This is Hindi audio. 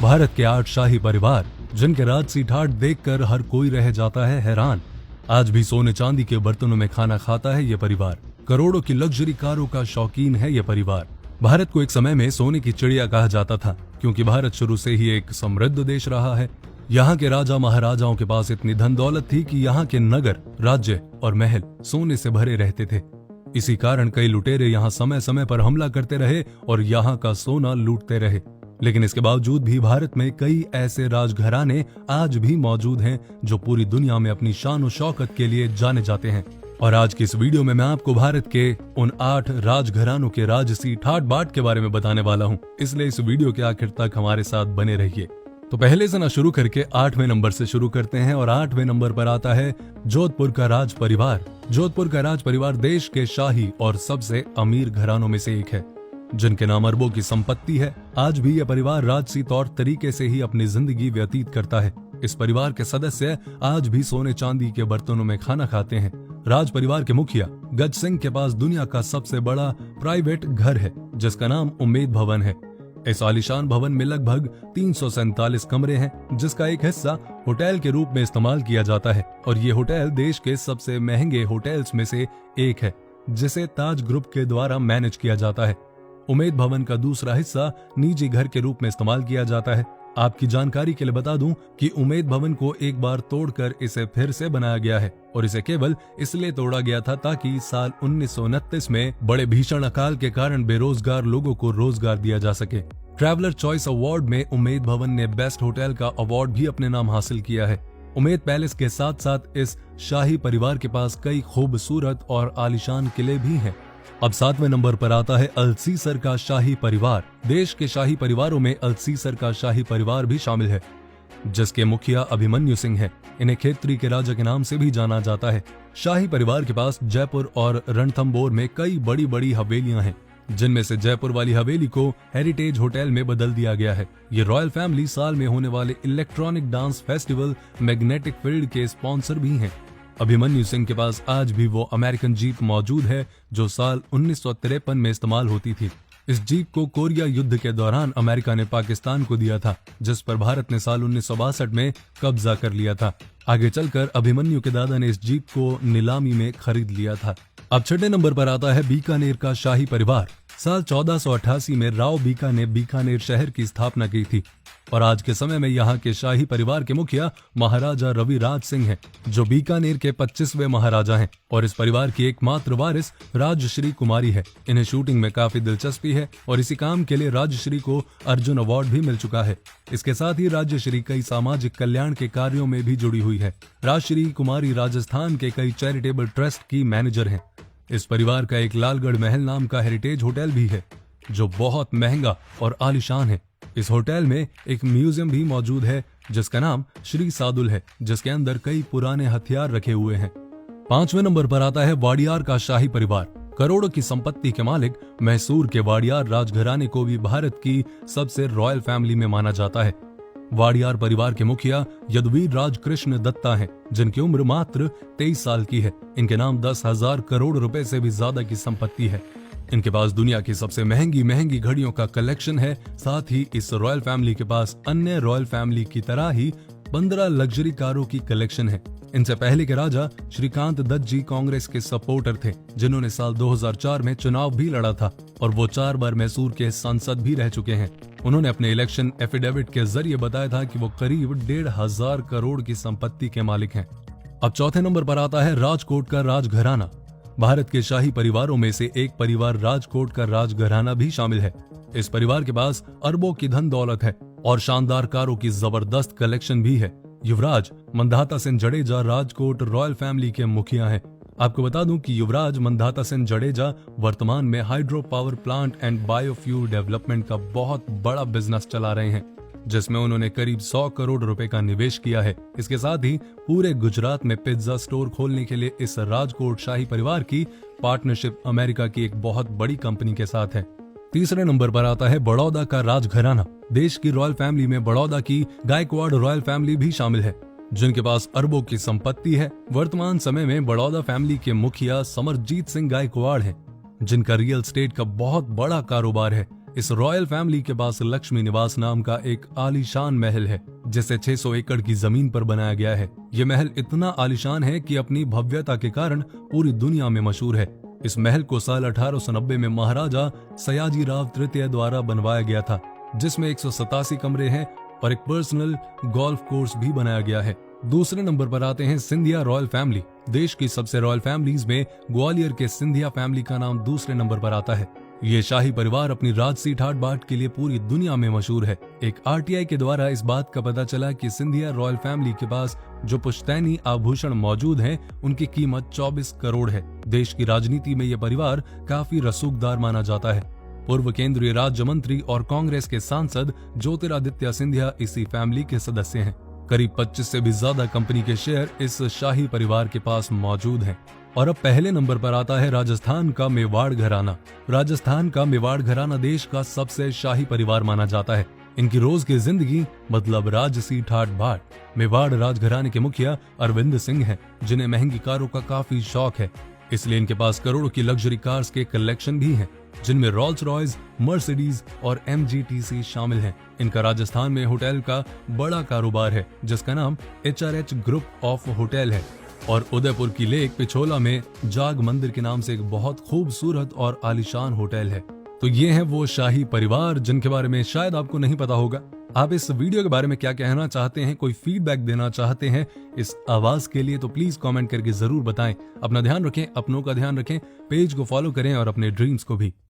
भारत के 8 शाही परिवार, जिनके राजसी ठाट देखकर हर कोई रह जाता है हैरान। आज भी सोने चांदी के बर्तनों में खाना खाता है ये परिवार। करोड़ों की लग्जरी कारों का शौकीन है ये परिवार। भारत को एक समय में सोने की चिड़िया कहा जाता था, क्योंकि भारत शुरू से ही एक समृद्ध देश रहा है। यहाँ के राजा महाराजाओं के पास इतनी धन दौलत थी कि यहाँ के नगर, राज्य और महल सोने से भरे रहते थे। इसी कारण कई लुटेरे यहाँ समय समय पर हमला करते रहे और यहाँ का सोना लूटते रहे। लेकिन इसके बावजूद भी भारत में कई ऐसे राजघराने आज भी मौजूद हैं जो पूरी दुनिया में अपनी शान और शौकत के लिए जाने जाते हैं। और आज की इस वीडियो में मैं आपको भारत के उन 8 राजघरानों के राजसी ठाट बाट के बारे में बताने वाला हूँ, इसलिए इस वीडियो के आखिर तक हमारे साथ बने रहिए। तो पहले से ना शुरू करके 8वें नंबर से शुरू करते हैं और 8वें नंबर पर आता है जोधपुर का राज परिवार। जोधपुर का राज परिवार देश के शाही और सबसे अमीर घरानों में से एक है, जिनके नाम अरबों की संपत्ति है। आज भी यह परिवार राजसी तौर तरीके से ही अपनी जिंदगी व्यतीत करता है। इस परिवार के सदस्य आज भी सोने चांदी के बर्तनों में खाना खाते हैं। राज परिवार के मुखिया गज सिंह के पास दुनिया का सबसे बड़ा प्राइवेट घर है, जिसका नाम उम्मेद भवन है। इस आलीशान भवन में लगभग 347 कमरे हैं, जिसका एक हिस्सा होटल के रूप में इस्तेमाल किया जाता है। और ये होटल देश के सबसे महंगे होटल्स में से एक है, जिसे ताज ग्रुप के द्वारा मैनेज किया जाता है। उम्मेद भवन का दूसरा हिस्सा निजी घर के रूप में इस्तेमाल किया जाता है। आपकी जानकारी के लिए बता दूं कि उम्मेद भवन को एक बार तोड़कर इसे फिर से बनाया गया है, और इसे केवल इसलिए तोड़ा गया था ताकि साल 1929 में बड़े भीषण अकाल के कारण बेरोजगार लोगों को रोजगार दिया जा सके। ट्रैवलर चॉइस अवार्ड में उम्मेद भवन ने बेस्ट होटल का अवार्ड भी अपने नाम हासिल किया है। उम्मेद पैलेस के साथ साथ इस शाही परिवार के पास कई खूबसूरत और आलीशान किले भी हैं। अब 7वें नंबर पर आता है अल्सीसर का शाही परिवार। देश के शाही परिवारों में अल्सीसर का शाही परिवार भी शामिल है, जिसके मुखिया अभिमन्यु सिंह है। इन्हें खेतरी के राजा के नाम से भी जाना जाता है। शाही परिवार के पास जयपुर और रणथंबोर में कई बड़ी बड़ी हवेलियां हैं, जिनमें से जयपुर वाली हवेली को हेरिटेज होटल में बदल दिया गया है। ये रॉयल फैमिली साल में होने वाले electronic dance festival magnetic field के स्पॉन्सर भी हैं। अभिमन्यु सिंह के पास आज भी वो अमेरिकन जीप मौजूद है जो साल 1953 में इस्तेमाल होती थी। इस जीप को कोरिया युद्ध के दौरान अमेरिका ने पाकिस्तान को दिया था, जिस पर भारत ने साल 1962 में कब्जा कर लिया था। आगे चलकर अभिमन्यु के दादा ने इस जीप को नीलामी में खरीद लिया था। अब 6वें नंबर पर आता है बीकानेर का शाही परिवार। साल 1488 में राव बीका ने बीकानेर शहर की स्थापना की थी, और आज के समय में यहाँ के शाही परिवार के मुखिया महाराजा रवि राज सिंह हैं, जो बीकानेर के 25वें महाराजा हैं। और इस परिवार की एकमात्र वारिस राजश्री कुमारी है। इन्हें शूटिंग में काफी दिलचस्पी है और इसी काम के लिए राजश्री को अर्जुन अवार्ड भी मिल चुका है। इसके साथ ही राजश्री कई सामाजिक कल्याण के कार्यों में भी जुड़ी हुई है। राजश्री कुमारी राजस्थान के कई चैरिटेबल ट्रस्ट की मैनेजर हैं। इस परिवार का एक लालगढ़ महल नाम का हेरिटेज होटल भी है, जो बहुत महंगा और आलीशान है। इस होटल में एक म्यूजियम भी मौजूद है, जिसका नाम श्री सादुल है, जिसके अंदर कई पुराने हथियार रखे हुए हैं। 5वें नंबर पर आता है वाडियार का शाही परिवार। करोड़ों की संपत्ति के मालिक मैसूर के वाडियार राजघराने को भी भारत की सबसे रॉयल फैमिली में माना जाता है। वाडियार परिवार के मुखिया यदुवीर राज कृष्ण दत्ता हैं, जिनकी उम्र मात्र 23 साल की है। इनके नाम 10,000 करोड़ रुपए से भी ज्यादा की संपत्ति है। इनके पास दुनिया की सबसे महंगी घड़ियों का कलेक्शन है। साथ ही इस रॉयल फैमिली के पास अन्य रॉयल फैमिली की तरह ही 15 लग्जरी कारों की कलेक्शन है। इनसे पहले के राजा श्रीकांत दत्त जी कांग्रेस के सपोर्टर थे, जिन्होंने साल 2004 में चुनाव भी लड़ा था, और वो 4 बार मैसूर के सांसद भी रह चुके हैं। उन्होंने अपने इलेक्शन एफिडेविट के जरिए बताया था कि वो करीब 1,500 करोड़ की संपत्ति के मालिक हैं। अब 4थे नंबर पर आता है राजकोट का राजघराना। भारत के शाही परिवारों में से एक परिवार राजकोट का राजघराना भी शामिल है। इस परिवार के पास अरबों की धन दौलत है और शानदार कारों की जबरदस्त कलेक्शन भी है। युवराज मंधाता सिंह जडेजा राजकोट रॉयल फैमिली के मुखिया हैं। आपको बता दूं कि युवराज मंधाता सिंह जडेजा वर्तमान में hydro power plant and biofuel development का बहुत बड़ा बिजनेस चला रहे हैं, जिसमें उन्होंने करीब 100 करोड़ रुपए का निवेश किया है। इसके साथ ही पूरे गुजरात में पिज्जा स्टोर खोलने के लिए इस राजकोट शाही परिवार की पार्टनरशिप अमेरिका की एक बहुत बड़ी कंपनी के साथ है। 3रे नंबर पर आता है बड़ौदा का राजघराना। देश की रॉयल फैमिली में बड़ौदा की गायकवाड़ रॉयल फैमिली भी शामिल है, जिनके पास अरबों की संपत्ति है। वर्तमान समय में बड़ौदा फैमिली के मुखिया समरजीत सिंह गायकवाड़ हैं, जिनका रियल एस्टेट का बहुत बड़ा कारोबार है। इस रॉयल फैमिली के पास लक्ष्मी निवास नाम का एक आलीशान महल है, जिसे 600 एकड़ की जमीन पर बनाया गया है। ये महल इतना आलीशान है कि अपनी भव्यता के कारण पूरी दुनिया में मशहूर है। इस महल को साल 1890 में महाराजा सयाजीराव तृतीय द्वारा बनवाया गया था, जिसमें 187 कमरे हैं और एक पर्सनल गोल्फ कोर्स भी बनाया गया है। दूसरे नंबर पर आते हैं सिंधिया रॉयल फैमिली। देश की सबसे रॉयल फैमिलीज में ग्वालियर के सिंधिया फैमिली का नाम दूसरे नंबर पर आता है। ये शाही परिवार अपनी राजसी ठाट बाट के लिए पूरी दुनिया में मशहूर है। एक आरटीआई के द्वारा इस बात का पता चला कि सिंधिया रॉयल फैमिली के पास जो पुश्तैनी आभूषण मौजूद हैं, उनकी कीमत 24 करोड़ है। देश की राजनीति में यह परिवार काफी रसूखदार माना जाता है। पूर्व केंद्रीय राज्य मंत्री और कांग्रेस के सांसद ज्योतिरादित्य सिंधिया इसी फैमिली के सदस्य हैं। करीब 25 से भी ज्यादा कंपनी के शेयर इस शाही परिवार के पास मौजूद हैं। और अब पहले नंबर पर आता है राजस्थान का मेवाड़ घराना। राजस्थान का मेवाड़ घराना देश का सबसे शाही परिवार माना जाता है। इनकी रोज की जिंदगी मतलब राजसी ठाट बाट। मेवाड़ राजघराने के मुखिया अरविंद सिंह हैं, जिन्हें महंगी कारों का काफी शौक है। इसलिए इनके पास करोड़ों की लग्जरी कार्स के कलेक्शन भी हैं, जिनमें रोल्स रॉयस, मर्सिडीज और MGTC शामिल हैं। इनका राजस्थान में होटल का बड़ा कारोबार है, जिसका नाम HRH ग्रुप ऑफ होटल है। और उदयपुर की लेक पिछोला में जाग मंदिर के नाम से एक बहुत खूबसूरत और आलीशान होटल है। तो ये हैं वो शाही परिवार जिनके बारे में शायद आपको नहीं पता होगा। आप इस वीडियो के बारे में क्या कहना चाहते हैं, कोई फीडबैक देना चाहते हैं इस आवाज के लिए, तो प्लीज कमेंट करके जरूर बताएं। अपना ध्यान रखें, अपनों का ध्यान रखें, पेज को फॉलो करें और अपने ड्रीम्स को भी।